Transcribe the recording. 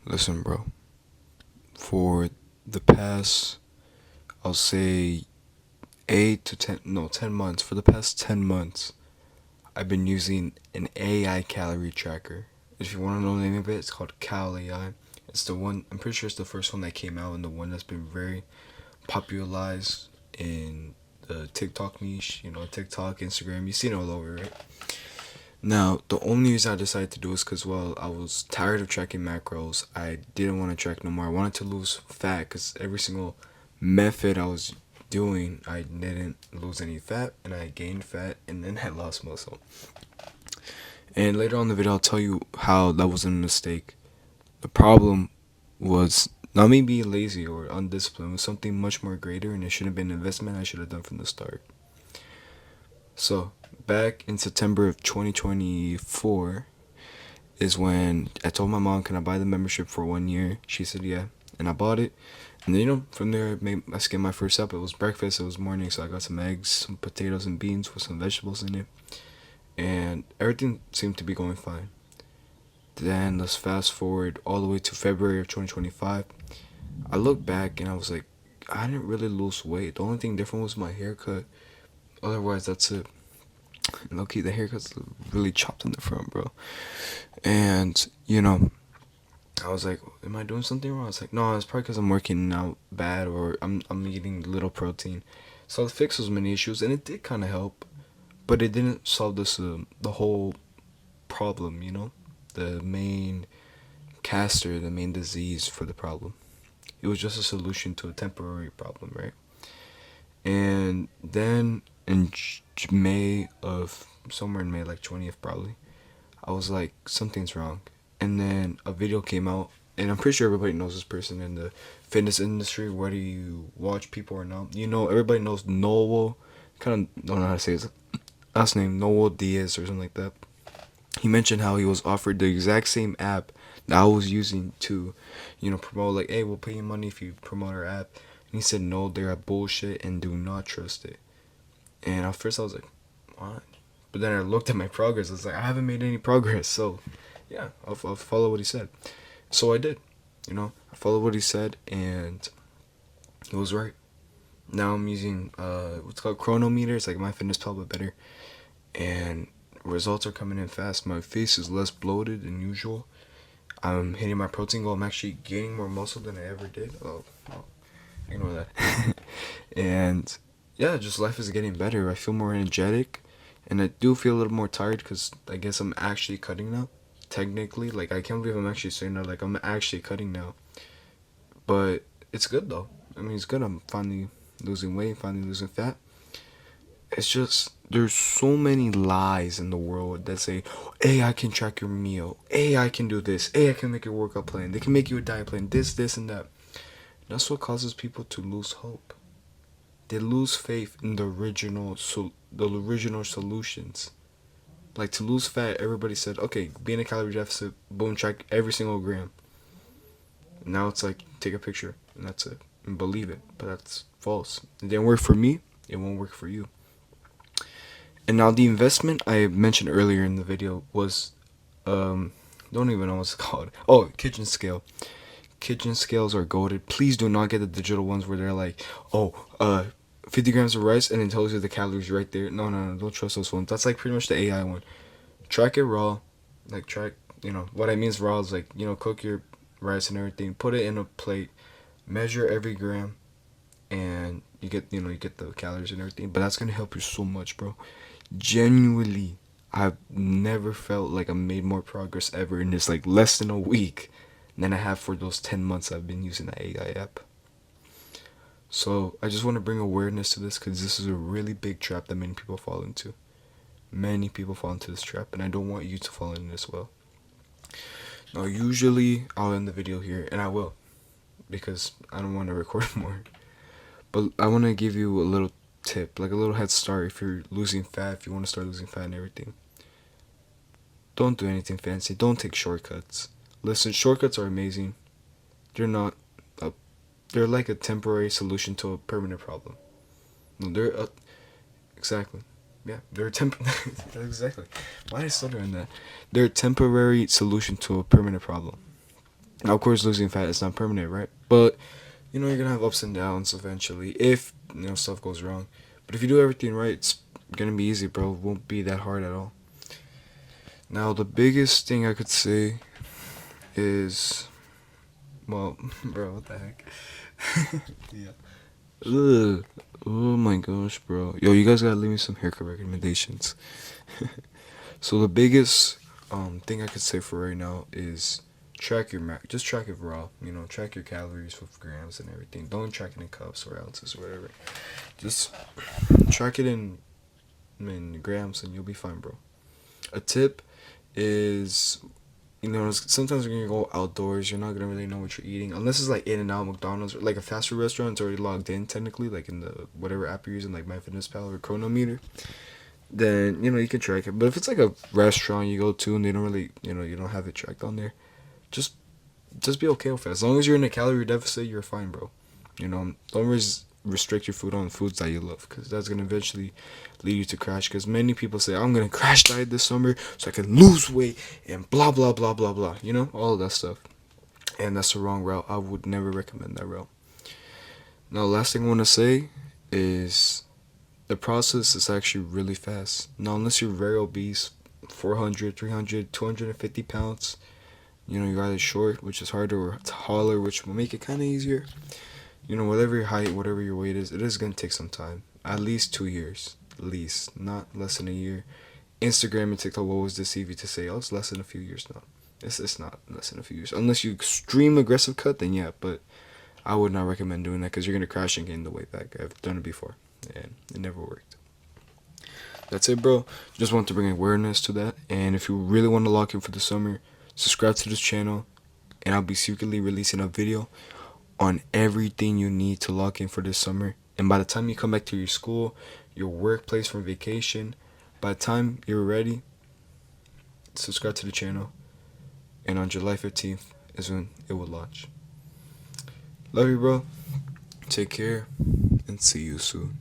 Listen, bro. For the past, I'll say 10 months. For the past 10 months, I've been using an AI calorie tracker. If you want to know the name of it, it's called Cal AI. It's the one, I'm pretty sure it's the first one that came out and the one that's been very popularized in the TikTok niche, TikTok, Instagram. You've seen it all over, right? Now, the only reason I decided to do is because, well, I was tired of tracking macros. I didn't want to track no more. I wanted to lose fat because every single method I was doing, I didn't lose any fat, and I gained fat, and then I lost muscle. And later on in the video, I'll tell you how that was a mistake. The problem was not me being lazy or undisciplined. It was something much more greater, and it should have been an investment I should have done from the start. So, back in September of 2024 is when I told my mom, can I buy the membership for 1 year? She said, yeah. And I bought it. And then, from there, I skipped my first up. It was breakfast, it was morning, so I got some eggs, some potatoes, and beans with some vegetables in it. And everything seemed to be going fine. Then, let's fast forward all the way to February of 2025. I look back and I was like, I didn't really lose weight. The only thing different was my haircut. Otherwise, that's it. Low-key, the haircut's really chopped in the front, bro. And, I was like, am I doing something wrong? I was like, no, it's probably because I'm working out bad or I'm eating little protein. So I fixed those many issues, and it did kind of help, but it didn't solve the whole problem, the main the main disease for the problem. It was just a solution to a temporary problem, right? And then in May of somewhere in May, like 20th probably, I was like, something's wrong. And then a video came out, and I'm pretty sure everybody knows this person in the fitness industry, whether you watch people or not. Everybody knows Noel. Kind of don't know how to say his last name, Noel Diaz or something like that. He mentioned how he was offered the exact same app that I was using to, promote, like, hey, we'll pay you money if you promote our app. And he said, no, they're a bullshit and do not trust it. And at first I was like, what? But then I looked at my progress. I was like, I haven't made any progress. So, yeah, I'll follow what he said. So I did. I followed what he said, and it was right. Now I'm using what's called Chronometer. It's like MyFitnessPal, but better. And results are coming in fast. My face is less bloated than usual. I'm hitting my protein goal. I'm actually gaining more muscle than I ever did. Ignore that. And yeah, just life is getting better. I feel more energetic, and I do feel a little more tired because I guess I'm actually cutting now. Technically, like, I can't believe I'm actually saying that. Like, I'm actually cutting now, but it's good though. I mean, it's good. I'm finally losing weight, finally losing fat. It's just there's so many lies in the world that say, "Hey, I can track your meal. Hey, I can do this. Hey, I can make a workout plan. They can make you a diet plan. This, and that." That's what causes people to lose hope. They lose faith in the original solutions. Like, to lose fat, everybody said, okay, be in a calorie deficit, boom, track every single gram. Now it's like, take a picture, and that's it. And believe it. But that's false. It didn't work for me, it won't work for you. And now the investment I mentioned earlier in the video was, don't even know what it's called. Oh, kitchen scale. Kitchen scales are goated. Please do not get the digital ones where they're like, 50 grams of rice, and it tells you the calories right there. No, no, no, don't trust those ones. That's like pretty much the AI one. Track it raw. Like, what I mean is raw is like, cook your rice and everything. Put it in a plate. Measure every gram, and you get the calories and everything. But that's gonna help you so much, bro. Genuinely, I've never felt like I made more progress ever in this, like, less than a week than I have for those 10 months I've been using the AI app. So I just want to bring awareness to this because this is a really big trap that many people fall into. Many people fall into this trap, and I don't want you to fall in it as well. Now, usually I'll end the video here, and I will, because I don't want to record more. But I want to give you a little tip, like a little head start if you're losing fat, if you want to start losing fat and everything. Don't do anything fancy. Don't take shortcuts. Listen, shortcuts are amazing. They're not a, they're like a temporary solution to a permanent problem. No, exactly. Yeah, they're exactly. Why did I stutter on that? They're a temporary solution to a permanent problem. Now, of course, losing fat is not permanent, right? But you're gonna have ups and downs eventually if stuff goes wrong. But if you do everything right, it's gonna be easy, bro. It won't be that hard at all. Now, the biggest thing I could say is, well, bro, what the heck? Yeah. Ugh. Oh my gosh, bro. Yo, you guys gotta leave me some haircut recommendations. So the biggest thing I could say for right now is track your just track it raw. Track your calories with grams and everything. Don't track it in cups or ounces or whatever. Just track it in grams and you'll be fine, bro. A tip is, sometimes when you go outdoors, you're not gonna really know what you're eating unless it's like In-N-Out, McDonald's, or like a fast food restaurant. It's already logged in technically, like in the whatever app you're using, like MyFitnessPal or Chronometer. Then you can track it. But if it's like a restaurant you go to and they don't really, you don't have it tracked on there, just be okay with it. As long as you're in a calorie deficit, you're fine, bro. Don't restrict your food on foods that you love, because that's gonna eventually lead you to crash. Because many people say, I'm gonna crash diet this summer so I can lose weight and blah blah blah blah blah. All of that stuff, and that's the wrong route. I would never recommend that route. Now, last thing I want to say is the process is actually really fast. Now, unless you're very obese, 400, 300, 250 pounds, you're either short, which is harder, or taller, which will make it kind of easier. Whatever your height, whatever your weight is, it is going to take some time. At least 2 years. At least. Not less than a year. Instagram and TikTok will always deceive you to say, oh, it's less than a few years. No. It's not less than a few years. Unless you extreme aggressive cut, then yeah. But I would not recommend doing that because you're going to crash and gain the weight back. I've done it before. And it never worked. That's it, bro. Just want to bring awareness to that. And if you really want to lock in for the summer, subscribe to this channel. And I'll be secretly releasing a video on everything you need to lock in for this summer. And by the time you come back to your school, your workplace from vacation, by the time you're ready, subscribe to the channel. And on July 15th is when it will launch. Love you, bro. Take care and see you soon.